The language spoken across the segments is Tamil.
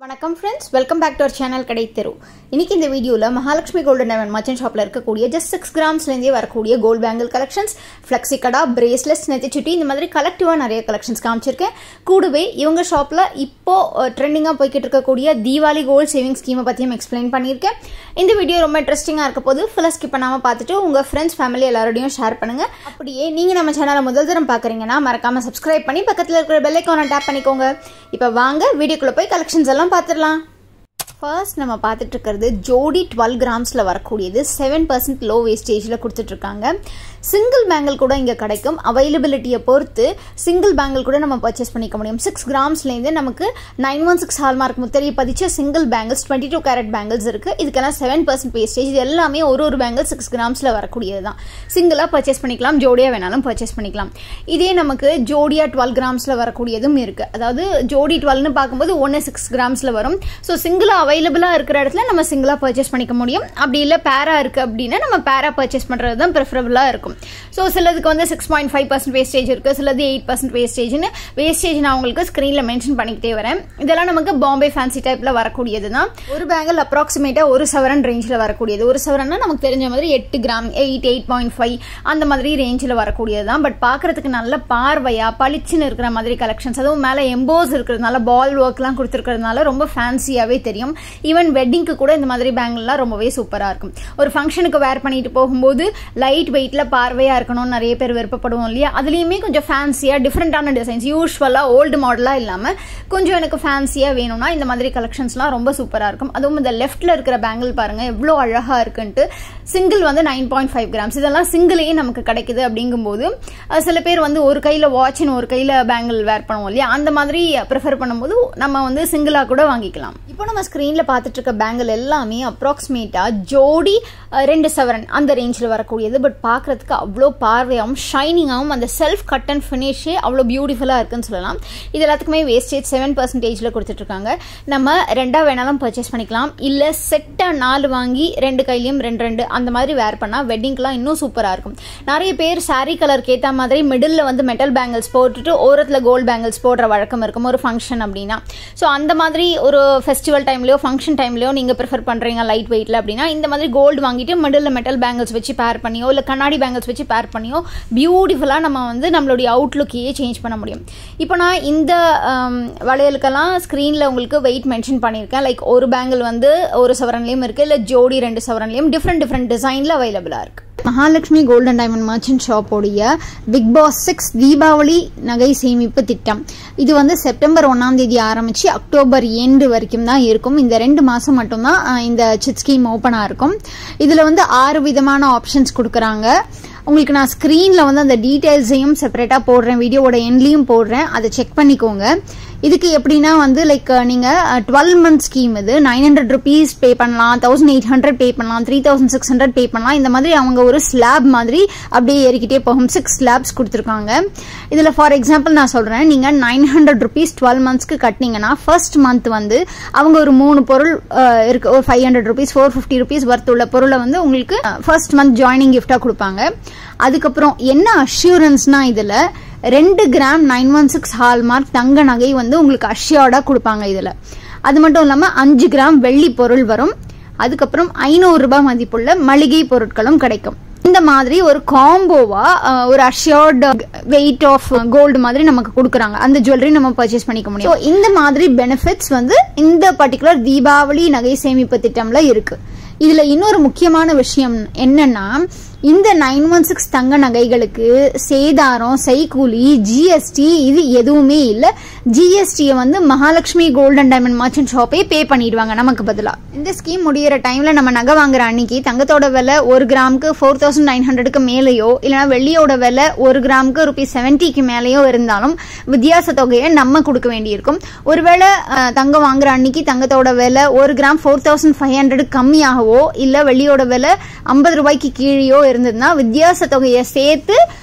வணக்கம் friends, welcome back to our channel Kadai Theru. இன்னைக்கு இந்த வீடியோவில் மகாலட்சுமி கோல்டன் டைமண்ட் மர்ச்சன்ட் ஷாப்பில் இருக்கக்கூடிய ஜஸ்ட் 6 கிராம்ஸ்லேருந்தே வரக்கூடிய கோல்ட் பேங்கிள் கலெக்ஷன்ஸ், ஃப்ளெக்ஸி கடா, பிரேஸ்லெட்ஸ், நெத்திச்சுட்டி, இந்த மாதிரி கலெக்டிவாக நிறைய கலெக்ஷன்ஸ் காமிச்சிருக்கேன். கூடவே இவங்க ஷாப்பில் இப்போ ட்ரெண்டிங்காக போய்கிட்டு இருக்கக்கூடிய தீபாவளி கோல்ட் சேவிங் ஸ்கீமை பற்றியும் எக்ஸ்பிளைன் பண்ணியிருக்கேன். இந்த வீடியோ ரொம்ப இன்ட்ரெஸ்டிங்காக இருக்க போது ஃபுல்லாக ஸ்கிப் பண்ணாமல் பார்த்துட்டு உங்கள் ஃப்ரெண்ட்ஸ், ஃபேமிலி எல்லாரோடையும் ஷேர் பண்ணுங்கள். அப்படியே நீங்கள் நம்ம சேனலை முதல் தரம் பார்க்குறீங்கன்னா மறக்காமல் சப்ஸ்கிரைப் பண்ணி பக்கத்தில் இருக்கிற பெல் ஐக்கானை டேப் பண்ணிக்கோங்க. இப்போ வாங்க வீடியோக்குள்ளே போய் கலெக்ஷன்ஸ் எல்லாம் பார்த்துடலாம். ஃபர்ஸ்ட் நம்ம பார்த்துட்டு இருக்கிறது ஜோடி 12 கிராம்ஸில் வரக்கூடியது 7% லோ வேஸ்டேஜில் கொடுத்துட்ருக்காங்க. சிங்கிள் பேங்கிள் கூட இங்கே கிடைக்கும். அவைலபிலிட்டியை பொறுத்து சிங்கிள் பேங்கிள் கூட நம்ம பர்ச்சேஸ் பண்ணிக்க முடியும். 6 கிராம்ஸ்லேருந்து நமக்கு 916 ஹால்மார்க் முத்திரையை பதிச்ச சிங்கிள் பேங்கிள்ஸ் 22 கேரட் பேங்கிள்ஸ் இருக்குது. இதுக்கெல்லாம் 7% வேஸ்டேஜ். இது எல்லாமே ஒரு பேங்கிள் 6 கிராம்ஸில் வரக்கூடியது தான். சிங்கிளாக பர்ச்சேஸ் பண்ணிக்கலாம், ஜோடியாக வேணாலும் பர்ச்சேஸ் பண்ணிக்கலாம். இதே நமக்கு ஜோடியாக 12 கிராம்ஸில் வரக்கூடியதும் இருக்குது. அதாவது ஜோடி 12ன்னு பார்க்கும்போது 6 கிராம்ஸில் வரும். ஸோ சிங்கிளாக அவைலபிளாக இருக்கிற இடத்துல நம்ம சிங்கிளாக பர்ச்சேஸ் பண்ணிக்க முடியும். அப்படி இல்லை பேரா இருக்குது அப்படின்னா நம்ம பேரா பர்ச்சேஸ் பண்ணுறது தான் ப்ரிஃபரபுளாக இருக்கும். ஸோ சிலதுக்கு வந்து 6.5% வேஸ்டேஜ் இருக்குது, சிலது 8% வேஸ்டேஜ்னு. வேஸ்டேஜ் நான் உங்களுக்கு ஸ்க்ரீனில் மென்ஷன் பண்ணிக்கிட்டே வரேன். இதெல்லாம் நமக்கு பாம்பே ஃபேன்சி டைப்பில் வரக்கூடியது தான். ஒரு பேங்கிள் அப்ராக்சிமேட்டாக 1 சவரன் ரேஞ்சில் வரக்கூடியது. 1 சவரன்னா நமக்கு தெரிஞ்ச மாதிரி 8 கிராம், 8.5 அந்த மாதிரி ரேஞ்சில் வரக்கூடியது தான். பட் பார்க்குறதுக்கு நல்ல பார்வையாக பளிச்சுன்னு இருக்கிற மாதிரி கலெக்ஷன்ஸ், அதுவும் மேலே எம்போஸ் இருக்கிறதுனால, பால் ஒர்க்லாம் கொடுத்துருக்கிறதுனால ரொம்ப ஃபேன்சியாகவே தெரியும். ஈவன் வெட்டிங்க்கு கூட இந்த மாதிரி பேங்கிள்லாம் ரொம்பவே சூப்பராக இருக்கும். ஒரு ஃபங்க்ஷனுக்கு வேர் பண்ணிட்டு போகும்போது லைட் வெயிட்டில் பார்வையாக இருக்கணும்னு நிறைய பேர் விருப்பப்படுவோம் இல்லையா? அதுலேயுமே கொஞ்சம் ஃபேன்சியாக டிஃப்ரெண்டான டிசைன்ஸ், யூஸ்வலாக ஓல்டு மாடலாக இல்லாமல் கொஞ்சம் எனக்கு ஃபேன்சியாக வேணும்னா இந்த மாதிரி கலெக்ஷன்ஸ்லாம் ரொம்ப சூப்பராக இருக்கும். அதுவும் இந்த லெஃப்ட்டில் இருக்கிற பேங்கிள் பாருங்கள் எவ்வளோ அழகாக இருக்குன்ட்டு. சிங்கிள் வந்து 9.5 கிராம்ஸ். இதெல்லாம் சிங்கிளையே நமக்கு கிடைக்குது. அப்படிங்கும்போது சில பேர் வந்து ஒரு கையில் வாட்ச்னு ஒரு கையில் பேங்கிள் வேர் பண்ணுவோம் இல்லையா? அந்த மாதிரி ப்ரிஃபர் பண்ணும்போது நம்ம வந்து சிங்கிளாக கூட வாங்கிக்கலாம். இப்போ நம்ம ஸ்க்ரீனில் பார்த்துட்டு இருக்க பேங்கிள் எல்லாமே அப்ராக்சிமேட்டாக ஜோடி 2 சவரன் அந்த ரேஞ்சில் வரக்கூடியது. பட் பார்க்குறதுக்கு அவ்வளோ பார்வையாகவும் ஷைனிங்காகவும் அந்த செல்ஃப் கட் அண்ட் ஃபினிஷே அவ்வளோ பியூட்டிஃபுல்லாக இருக்குன்னு சொல்லலாம். இது எல்லாத்துக்குமே வேஸ்டேஜ் 7%ல் கொடுத்துட்ருக்காங்க. நம்ம 2ஆக வேணாலும் பர்ச்சேஸ் பண்ணிக்கலாம். இல்லை செட்டாக 4 வாங்கி 2 கையிலையும் 2 அந்த மாதிரி வேர் பண்ணால் வெட்டிங்க்கெலாம் இன்னும் சூப்பராக இருக்கும். நிறைய பேர் சாரீ கலருக்கு ஏற்ற மாதிரி மிடில் வந்து மெட்டல் பேங்கிள்ஸ் போட்டுட்டு ஓரத்தில் கோல்டு பேங்கிள்ஸ் போடுற வழக்கம் இருக்கும் ஒரு ஃபங்க்ஷன் அப்படின்னா. ஸோ அந்த மாதிரி ஒரு ஃபெஸ்டிவல் டைம்லையோ ஃபங்க்ஷன் டைம்லையோ நீங்கள் ப்ரிஃபர் பண்ணுறீங்க லைட் வெயிட்டில் அப்படின்னா இந்த மாதிரி கோல்டு வாங்கிட்டு மிடில் மெட்டல் பேங்கிள்ஸ் வச்சு பேர் பண்ணியோ இல்லை கண்ணாடி பேங்கிள்ஸ் வச்சு பேர் பண்ணியோ பியூட்டிஃபுல்லாக நம்ம வந்து நம்மளுடைய அவுட்லுக்கையே சேஞ்ச் பண்ண முடியும். இப்போ நான் இந்த வளையலுக்கெல்லாம் ஸ்க்ரீனில் உங்களுக்கு வெயிட் மென்ஷன் பண்ணியிருக்கேன். லைக் ஒரு பேங்கிள் வந்து 1 சவரன்லேயும் இருக்குது, இல்லை ஜோடி 2 சவரன்லேயும் டிஃப்ரெண்ட் டிசைனில் அவைலபிளாக இருக்குது. மகாலட்சுமி கோல்டன் டைமண்ட் மர்ச்சன்ட் ஷாப்போடைய பிக் பாஸ் 6 தீபாவளி நகை சேமிப்பு திட்டம் இது வந்து செப்டம்பர் 1ஆம் தேதி ஆரம்பித்து அக்டோபர் எண்டு வரைக்கும் தான் இருக்கும். இந்த 2 மாதம் மட்டும்தான் இந்த சிட் ஸ்கீம் ஓப்பனாக இருக்கும். இதில் வந்து 6 விதமான ஆப்ஷன்ஸ் கொடுக்குறாங்க. உங்களுக்கு நான் ஸ்க்ரீனில் வந்து அந்த டீட்டெயில்ஸையும் செப்பரேட்டாக போடுறேன், வீடியோவோட எண்ட்லேயும் போடுறேன், அதை செக் பண்ணிக்கோங்க. இதுக்கு எப்படின்னா வந்து லைக் நீங்கள் 12 மந்த் ஸ்கீம், இது 900 rupees பே பண்ணலாம், 1800 பே பண்ணலாம், 3600 பே பண்ணலாம். இந்த மாதிரி அவங்க ஒரு ஸ்லாப் மாதிரி அப்படியே ஏறிக்கிட்டே போகும். 6 ஸ்லாப்ஸ் கொடுத்துருக்காங்க. இதில் ஃபார் எக்ஸாம்பிள் நான் சொல்கிறேன், நீங்கள் 900 rupees 12 மந்த்ஸ்க்கு கட்டினீங்கன்னா ஃபர்ஸ்ட் மந்த் வந்து அவங்க ஒரு 3 பொருள் இருக்கு, ஒரு 500 rupees 450 rupees வர்த் உள்ள பொருளை வந்து உங்களுக்கு ஃபர்ஸ்ட் மந்த் ஜாயினிங் கிஃப்டாக கொடுப்பாங்க. அதுக்கப்புறம் என்ன அஷ்யூரன்ஸ்னா இதில் 2 கிராம் 916 ஹால்மார்க் தங்க நகை வந்து உங்களுக்கு அஷ்யூர்டாக கொடுப்பாங்க இதில். அது மட்டும் இல்லாமல் 5 கிராம் வெள்ளி பொருள் வரும். அதுக்கப்புறம் 500 ரூபாய் மதிப்புள்ள மளிகை பொருட்களும் கிடைக்கும். இந்த மாதிரி ஒரு காம்போவா ஒரு அஷ்யூர்ட் வெயிட் ஆஃப் கோல்டு மாதிரி நமக்கு கொடுக்குறாங்க. அந்த ஜுவல்லரி நம்ம பர்ச்சேஸ் பண்ணிக்க முடியும். இந்த மாதிரி பெனிஃபிட்ஸ் வந்து இந்த பர்டிகுலர் தீபாவளி நகை சேமிப்பு திட்டம்ல இருக்கு. இதுல இன்னொரு முக்கியமான விஷயம் என்னன்னா, இந்த 916 தங்க நகைகளுக்கு சேதாரம், செய்கூலி, ஜிஎஸ்டி இது எதுவுமே இல்லை. ஜிஎஸ்டியை வந்து மகாலட்சுமி கோல்டன் டைமண்ட் மர்ச்சன்ட் ஷாப்பே பே பண்ணிடுவாங்க நமக்கு பதிலாக. இந்த ஸ்கீம் முடிகிற டைம்ல நம்ம நகை வாங்குற அன்னைக்கு தங்கத்தோட விலை 1 கிராமுக்கு 4900க்கு மேலேயோ இல்லைனா வெள்ளியோட விலை 1 கிராமுக்கு ₹70க்கு மேலேயோ இருந்தாலும் வித்தியாச தொகையை நம்ம கொடுக்க வேண்டியிருக்கும். ஒருவேளை தங்கம் வாங்குற அன்னைக்கு தங்கத்தோட விலை 1 கிராம் 4500 கம்மியாகவோ இல்லை வெள்ளியோட விலை 50 ரூபாய்க்கு கீழேயோ இருந்ததுன்னா வித்தியாச தொகையை சேர்த்து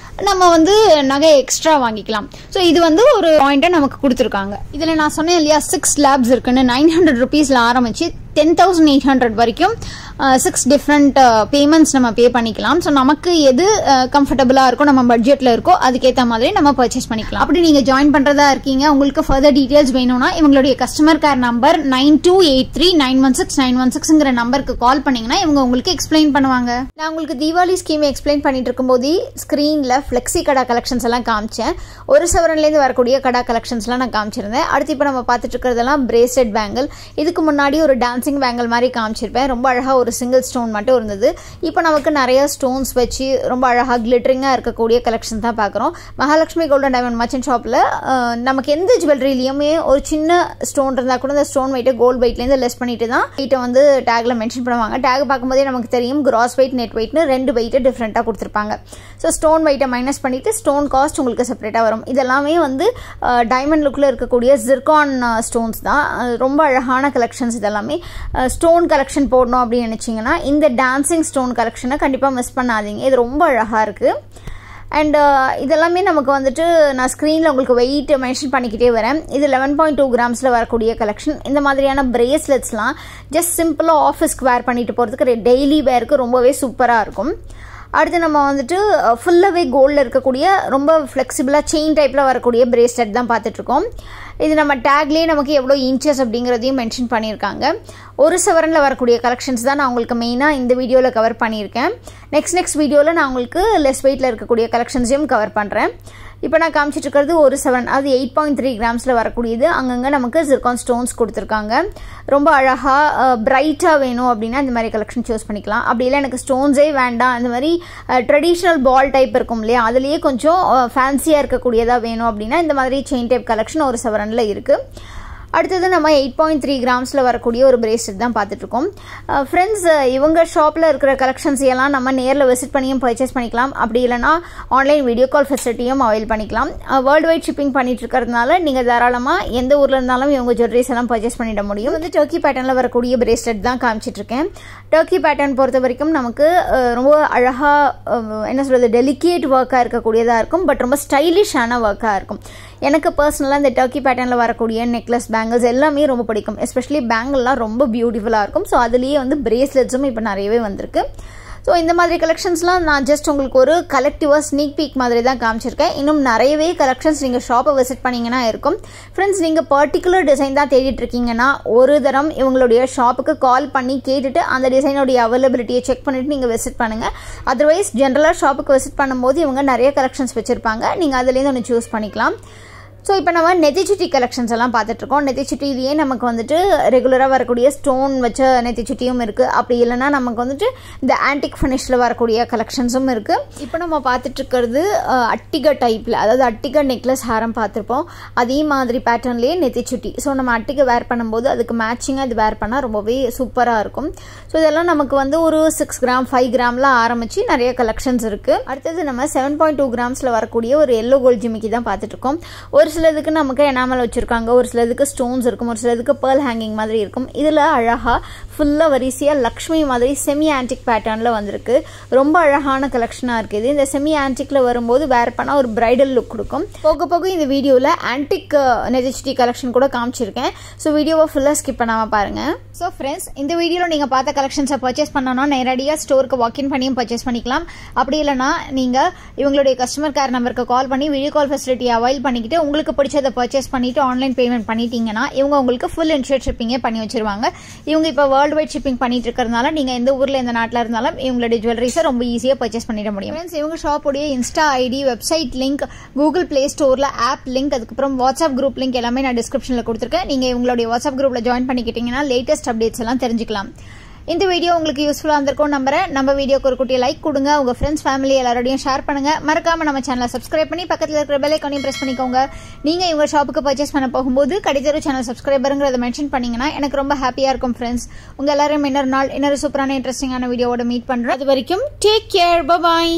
நம்ம வந்து நகை எக்ஸ்ட்ரா வாங்கிக்கலாம். ஸோ இது வந்து ஒரு பாயிண்ட்டை நமக்கு கொடுத்துருக்காங்க. இதில் நான் சொன்னேன் இல்லையா 6 ஸ்லாப்ஸ் இருக்குன்னு. 900 rupeesல ஆரம்பிச்சு 10,800 வரைக்கும் 6 டிஃப்ரெண்ட் பேமெண்ட்ஸ் நம்ம பே பண்ணிக்கலாம். ஸோ நமக்கு எது கம்ஃபர்டபுளா இருக்கோ, நம்ம பட்ஜெட்ல இருக்கோ, அதுக்கேற்ற மாதிரி நம்ம பர்ச்சேஸ் பண்ணிக்கலாம். அப்படி நீங்க ஜாயின் பண்றதா இருக்கீங்க, உங்களுக்கு ஃபர்தர் டீடைல்ஸ் வேணும்னா இவங்களுடைய கஸ்டமர் கேர் நம்பர் 9283916916ங்கிற நம்பருக்கு கால் பண்ணீங்கன்னா இவங்க உங்களுக்கு எக்ஸ்பிளைன் பண்ணுவாங்க. நான் உங்களுக்கு தீபாவளி ஸ்கீம் எக்ஸ்பிளைன் பண்ணிட்டு இருக்கும்போது ஸ்கிரீன்ல ஃபிளெக்ஸி கடா கலெக்ஷன்ஸ் எல்லாம் காமிச்சேன். ஒரு சவரன்லேருந்து வரக்கூடிய கடா கலெக்ஷன்ஸ்லாம் நான் காமிச்சிருந்தேன். அடுத்து இப்போ நம்ம பார்த்துட்டு இருக்கிறதெல்லாம் பிரேஸ்லெட் பேங்கிள். இதுக்கு முன்னாடி ஒரு டான்சிங் பேங்கிள் மாதிரி காமிச்சிருப்பேன். ரொம்ப அழகா ஒரு சிங்கிள் ஸ்டோன் மட்டும் இருந்தது. இப்போ நமக்கு நிறைய ஸ்டோன்ஸ் வச்சு ரொம்ப அழகா கிளிட்டரிங்கா இருக்கக்கூடிய கலெக்ஷன் தான் பார்க்குறோம். மகாலட்சுமி கோல்டன் டைமண்ட் மர்ச்சன்ட் ஷாப்ல நமக்கு எந்த ஜுவல்லரிலையுமே ஒரு சின்ன ஸ்டோன் இருந்தால் கூட இந்த ஸ்டோன் வெயிட்டை கோல்டு வெயிட்லேருந்து லெஸ் பண்ணிட்டு தான் வெயிட்டை வந்து டேக்ல மென்ஷன் பண்ணுவாங்க. டேக் பார்க்கும்போதே நமக்கு தெரியும் கிராஸ் வெயிட் நெட் வெயிட்னு 2 வெயிட்டை டிஃப்ரெண்டாக கொடுத்துருப்பாங்க. ஸோ ஸ்டோன் வெயிட்டை மைனஸ் பண்ணிட்டு ஸ்டோன் காஸ்ட் உங்களுக்கு செப்பரேட்டாக வரும். இதெல்லாமே வந்து டைமண்ட் லுக்கில் இருக்கக்கூடிய ஜிர்கான் ஸ்டோன்ஸ் தான். ரொம்ப அழகான கலெக்ஷன்ஸ். இதெல்லாமே ஸ்டோன் கலெக்ஷன் போடணும் அப்படின்னு நினச்சிங்கன்னா இந்த டான்சிங் ஸ்டோன் கலெக்ஷனை கண்டிப்பாக மிஸ் பண்ணாதீங்க. இது ரொம்ப அழகாக இருக்குது. அண்ட் இதெல்லாமே நமக்கு வந்துட்டு நான் ஸ்க்ரீனில் உங்களுக்கு வெயிட் மென்ஷன் பண்ணிக்கிட்டே வரேன். இது 11.2 கிராம்ஸில் வரக்கூடிய கலெக்ஷன். இந்த மாதிரியான பிரேஸ்லெட்ஸ்லாம் ஜஸ்ட் சிம்பிளாக ஆஃபீஸ்க்கு வேர் பண்ணிட்டு போகிறதுக்கு, டெய்லி வேருக்கு ரொம்பவே சூப்பராக இருக்கும். அடுத்து நம்ம வந்துட்டு ஃபுல்லாகவே கோல்டில் இருக்கக்கூடிய ரொம்ப ஃப்ளெக்சிபிளாக செயின் டைப்பில் வரக்கூடிய பிரேஸ்லெட் தான் பார்த்துட்ருக்கோம். இது நம்ம டேக்லேயே நமக்கு எவ்வளோ இன்ச்சஸ் அப்படிங்கிறதையும் மென்ஷன் பண்ணியிருக்காங்க. ஒரு சவரனில் வரக்கூடிய கலெக்ஷன்ஸ் தான் நான் உங்களுக்கு மெயினாக இந்த வீடியோவில் கவர் பண்ணியிருக்கேன். நெக்ஸ்ட் வீடியோவில் நான் உங்களுக்கு லெஸ் வெயிட்டில் இருக்கக்கூடிய கலெக்ஷன்ஸையும் கவர் பண்ணுறேன். இப்போ நான் காமிச்சிட்டு இருக்கிறது ஒரு சவரன், அது 8.3 கிராம்ஸில் வரக்கூடியது. அங்கங்கே நமக்கு ஜிர்கான் ஸ்டோன்ஸ் கொடுத்துருக்காங்க. ரொம்ப அழகாக பிரைட்டாக வேணும் அப்படின்னா இந்த மாதிரி கலெக்ஷன் சூஸ் பண்ணிக்கலாம். அப்படி இல்லை எனக்கு ஸ்டோன்ஸே வேண்டாம், இந்த மாதிரி ட்ரெடிஷ்னல் பால் டைப் இருக்கும் இல்லையா, அதுலேயே கொஞ்சம் ஃபேன்சியாக இருக்கக்கூடியதாக வேணும் அப்படின்னா இந்த மாதிரி செயின் டைப் கலெக்ஷன் ஒரு சவரனில் இருக்குது. அடுத்தது நம்ம 8.3 கிராம்ஸில் வரக்கூடிய ஒரு பிரேஸ்லெட் தான் பார்த்துட்ருக்கோம். ஃப்ரெண்ட்ஸ், இவங்க ஷாப்பில் இருக்கிற கலெக்ஷன்ஸ் எல்லாம் நம்ம நேரில் விசிட் பண்ணியும் பர்ச்சேஸ் பண்ணிக்கலாம். அப்படி இல்லைனா ஆன்லைன் வீடியோ கால் ஃபெசிலிட்டியும் அவைல் பண்ணிக்கலாம். வேர்ல்டு வைட் ஷிப்பிங் பண்ணிட்டு இருக்கிறதுனால நீங்கள் தாராளமாக எந்த ஊரில் இருந்தாலும் இவங்க ஜுவல்லரிஸ் எல்லாம் பர்ச்சேஸ் பண்ணிட முடியும். வந்து டர்க்கி பேட்டர்னில் வரக்கூடிய பிரேஸ்லெட் தான் காமிச்சிட்ருக்கேன். டர்க்கி பேட்டர்ன் பொறுத்த வரைக்கும் நமக்கு ரொம்ப அழகாக என்ன சொல்கிறது, டெலிகேட் ஒர்க்காக இருக்கக்கூடியதாக இருக்கும். பட் ரொம்ப ஸ்டைலிஷான ஒர்க்காக இருக்கும். எனக்கு பர்சனலாக இந்த டர்க்கி பேட்டர்னில் வரக்கூடிய நெக்லஸ், பேங்கிள்ஸ் எல்லாமே ரொம்ப பிடிக்கும். எஸ்பெஷலி பேங்கிள்லாம் ரொம்ப பியூட்டிஃபுல்லாக இருக்கும். ஸோ அதுலேயே வந்து பிரேஸ்லெட்ஸும் இப்போ நிறையவே வந்திருக்கு. ஸோ இந்த மாதிரி கலெக்ஷன்ஸ்லாம் நான் ஜஸ்ட் உங்களுக்கு ஒரு கலெக்டிவாக ஸ்னீக் பீக் மாதிரி தான் காமிச்சிருக்கேன். இன்னும் நிறையவே கலெக்ஷன்ஸ் நீங்கள் ஷாப்பை விசிட் பண்ணிங்கன்னா இருக்கும். ஃப்ரெண்ட்ஸ், நீங்கள் பர்டிகுலர் டிசைன் தான் தேடிட்டு இருக்கீங்கன்னா ஒரு தரம் இவங்களுடைய ஷாப்புக்கு கால் பண்ணி கேட்டுட்டு அந்த டிசைனுடைய அவைலபிலிட்டியை செக் பண்ணிவிட்டு நீங்கள் விசிட் பண்ணுங்கள். அதர்வைஸ் ஜென்ரலாக ஷாப்புக்கு விசிட் பண்ணும்போது இவங்க நிறைய கலெக்ஷன்ஸ் வச்சுருப்பாங்க. நீங்கள் அதுலேருந்து ஒன்று சூஸ் பண்ணிக்கலாம். ஸோ இப்போ நம்ம நெத்திச்சுட்டி கலெக்ஷன்ஸ் எல்லாம் பார்த்துட்ருக்கோம். நெத்திச்சுட்டிலேயே நமக்கு வந்துட்டு ரெகுலராக வரக்கூடிய ஸ்டோன் வச்ச நெத்திச்சுட்டியும் இருக்குது. அப்படி இல்லைனா நமக்கு வந்துட்டு இந்த ஆன்டிக் ஃபினிஷில் வரக்கூடிய கலெக்ஷன்ஸும் இருக்குது. இப்போ நம்ம பார்த்துட்ருக்கிறது அட்டிகா டைப்பில், அதாவது அட்டிகா நெக்லஸ் ஹாரம் பார்த்துருப்போம். அதே மாதிரி பேட்டர்ன்லேயே நெத்திச்சுட்டி. ஸோ நம்ம அட்டிகை வேர் பண்ணும்போது அதுக்கு மேட்சிங்காக இது வேர் பண்ணால் ரொம்பவே சூப்பராக இருக்கும். ஸோ இதெல்லாம் நமக்கு வந்து ஒரு 6 கிராம் 5 கிராமில் ஆரம்பித்து நிறைய கலெக்ஷன்ஸ் இருக்குது. அடுத்தது நம்ம 7.2 கிராம்ஸில் வரக்கூடிய ஒரு எல்லோ கோல்ட் ஜிமிக்கி தான் பார்த்துட்ருக்கோம். ஒரு சிலதுக்கு நமக்கு எனாமல் வச்சிருக்காங்க, ஒரு சிலதுக்கு ஸ்டோன்ஸ் இருக்கும், ஒரு சிலதுக்கு பேர்ல் ஹேங்கிங் மாதிரி இருக்கும். இதில் அழகாக ஃபுல்லாக வரிசையாக லக்ஷ்மி மாதிரி செமி ஆன்டிக் பேட்டர்னில் வந்திருக்கு. ரொம்ப அழகான கலெக்ஷனாக இருக்குது. இந்த செமி ஆன்டிக்கில் வரும்போது வேர் பண்ணால் ஒரு பிரைடல் லுக் கொடுக்கும். போக போக இந்த வீடியோவில் ஆன்டிக் நெத்திச்சுட்டி கலெக்ஷன் கூட காமிச்சிருக்கேன். ஸோ வீடியோவை ஃபுல்லாக ஸ்கிப் பண்ணாமல் பாருங்கள். ஸோ ஃப்ரெண்ட்ஸ், இந்த வீடியோவில் நீங்கள் பார்த்த கலெக்ஷன்ஸை பர்ச்சேஸ் பண்ணோன்னா நேரடியாக ஸ்டோருக்கு வாக்கின் பண்ணியும் பர்ச்சேஸ் பண்ணிக்கலாம். அப்படி இல்லைனா நீங்கள் இவங்களுடைய கஸ்டமர் கேர் நம்பருக்கு கால் பண்ணி வீடியோ கால் ஃபெசிலிட்டி அவைல் பண்ணிக்கிட்டு உங்களுக்கு பிடிச்சதை பர்ச்சேஸ் பண்ணிட்டு ஆன்லைன் பேமெண்ட் பண்ணிட்டீங்கன்னா இவங்க உங்களுக்கு ஃபுல் இன்ஷூர் ஷிப்பிங்கே பண்ணி வச்சிருவாங்க. இவங்க இப்போ வேர்ல்டு வைட் ஷிப்பிங் பண்ணிட்டு இருக்கிறதுனால நீங்கள் எந்த ஊரில் எந்த நாட்டில் இருந்தாலும் இவங்களுடைய ஜுவல்லரிஸை ரொம்ப ஈஸியாக பர்ச்சேஸ் பண்ணிட முடியும். ஃப்ரெண்ட்ஸ், இவங்க ஷாப்புடைய Insta ID, website link, Google Play ஸ்டோரில் ஆப் லிங்க், அதுக்கப்புறம் வாட்ஸ்அப் குரூப் லிங்க் எல்லாமே நான் டிஸ்கிரிப்ஷனில் கொடுத்துருக்கேன். நீங்கள் இவங்களுடைய வாட்ஸ்அப் குரூப்பில் ஜாயின் பண்ணிக்கிட்டீங்கன்னா லேட்டஸ்ட் அப்டேட்ஸ் எல்லாம் தெரிஞ்சுக்கலாம். இந்த வீடியோ உங்களுக்கு யூஸ்ஃபுல்லாக இருந்திருக்கும் நம்புறேன். நம்ம வீடியோக்கு ஒரு குட்டி லைக் கொடுங்க, உங்க ஃப்ரெண்ட்ஸ் ஃபேமிலி எல்லாரோடையும் ஷேர் பண்ணுங்க. மறக்காம நம்ம சேனலை சப்ஸ்கிரைப் பண்ணி பக்கத்தில் இருக்கிற பெல் ஐகானையும் பிரஸ் பண்ணிக்கோங்க. நீங்க இவங்க ஷாப்புக்கு பர்ச்சேஸ் பண்ண போகும்போது கடிதரு சேனல் சப்ஸ்கிரைபருங்கிறத மென்ஷன் பண்ணீங்கன்னா எனக்கு ரொம்ப ஹாப்பியா இருக்கும். ஃப்ரெண்ட்ஸ், உங்க எல்லாரும் இன்னொரு நாள் இன்னொரு சூப்பரான இன்ட்ரெஸ்டிங்கான வீடியோவோட மீட் பண்றேன். அது வரைக்கும் டேக் கேர், பை பாய்.